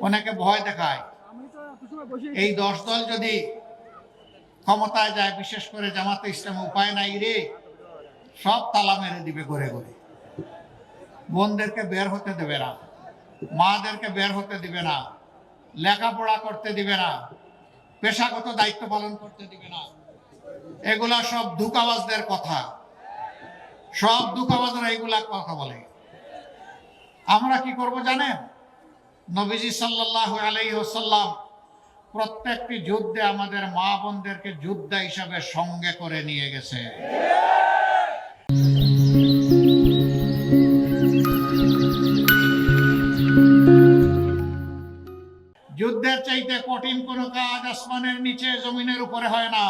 অনেকে ভয় দেখায়। এই 10 দল যদি ক্ষমতায় যায়, বিশেষ করে জামাতে ইসলাম, উপায় নাই রে, সব তালা মেরে দিবে ঘরে ঘরে। বোনদেরকে বের হতে দেবে না, মাদেরকে বের হতে দিবে না, লেখাপড়া করতে দিবে না, পেশাগত দায়িত্ব পালন করতে দিবে না। এগুলা সব ধোঁকাবাজদের কথা, সব ধোঁকাবাজরা এগুলা কথা বলে। আমরা কি করব জানেন? নবীজি সাল্লাল্লাহু আলাইহি ওয়াসাল্লাম প্রত্যেকটি যুদ্ধে আমাদের মা বোনদেরকে যোদ্ধা হিসাবে সঙ্গে করে নিয়ে গেছে। যুদ্ধের চাইতে কঠিন কোনো কাজ আসমানের নিচে জমিনের উপরে হয় না।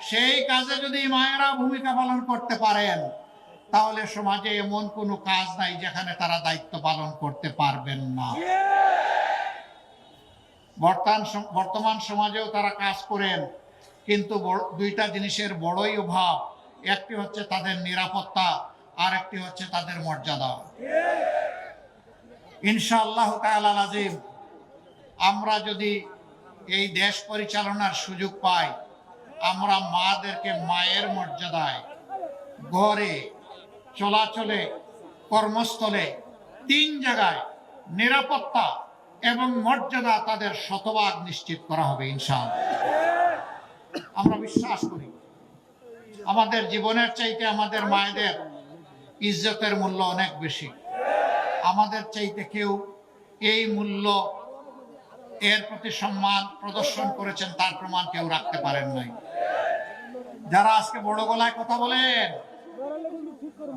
সেই কাজে যদি মায়েরা ভূমিকা পালন করতে পারেন, তাহলে সমাজে এমন কোনো কাজ নাই যেখানে তারা দায়িত্ব পালন করতে পারবেন না। বর্তমান সমাজেও তারা কাজ করেন, কিন্তু দুইটা জিনিসের বড়ই অভাব। একটি হচ্ছে তাদের নিরাপত্তা, আর একটি হচ্ছে তাদের মর্যাদা। ইনশাআল্লাহ তাআলা আযীম, আমরা যদি এই দেশ পরিচালনার সুযোগ পাই, আমরা মাদেরকে মায়ের মর্যাদায়, ঘরে, চলাচলে, কর্মস্থলে, 3 জায়গায় নিরাপত্তা এবং মর্যাদা তাদের শতভাগ নিশ্চিত করা হবে ইনশাআল্লাহ। আমরা বিশ্বাস করি আমাদের জীবনের চাইতে আমাদের মায়েদের ইজ্জতের মূল্য অনেক বেশি। আমাদের চাইতে কেউ এই মূল্য, এর প্রতি সম্মান প্রদর্শন করেছেন তার প্রমাণ কেউ রাখতে পারেন নাই। যারা আজকে বড় গলায় কথা বলেন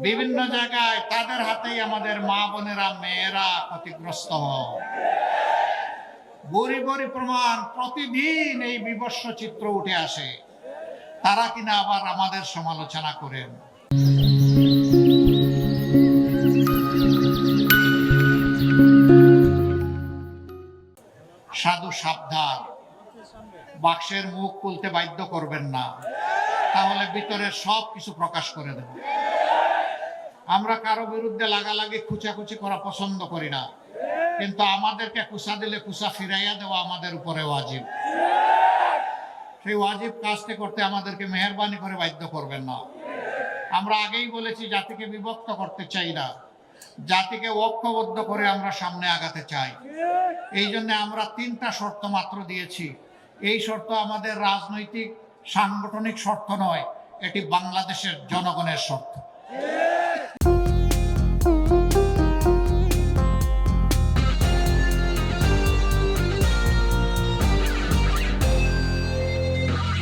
বিভিন্ন জায়গায়, তাদের হাতেই আমাদের মা বোনেরা, মেয়েরা ক্ষতিগ্রস্ত হয়। বড়ি বড়ি প্রমাণ, প্রতিদিন এই বিভৎস চিত্র উঠে আসে। তারা কিনা আবার আমাদের সমালোচনা করেন। সাধু সাবধান, বাক্সের মুখ খুলতে বাধ্য করবেন না, তাহলে ভিতরের সব কিছু প্রকাশ করে দেব। আমরা কারো বিরুদ্ধে লাগালাগি, খুচাখুচি করা পছন্দ করি না, কিন্তু আমাদেরকে কুসা দিলে কুসা ফিরাইয়া দেওয়া আমাদের উপরে ওয়াজিব। সেই ওয়াজিব কাজটি করতে আমাদেরকে মেহেরবানি করে বাধ্য করবেন না। আমরা আগেই বলেছি, জাতিকে বিভক্ত করতে চাই না, জাতিকে ঐক্যবদ্ধ করে আমরা সামনে আগাতে চাই। এই জন্য আমরা 3টা শর্ত মাত্র দিয়েছি। এই শর্ত আমাদের রাজনৈতিক সাংগঠনিক শর্ত নয়, এটি বাংলাদেশের জনগণের শর্ত।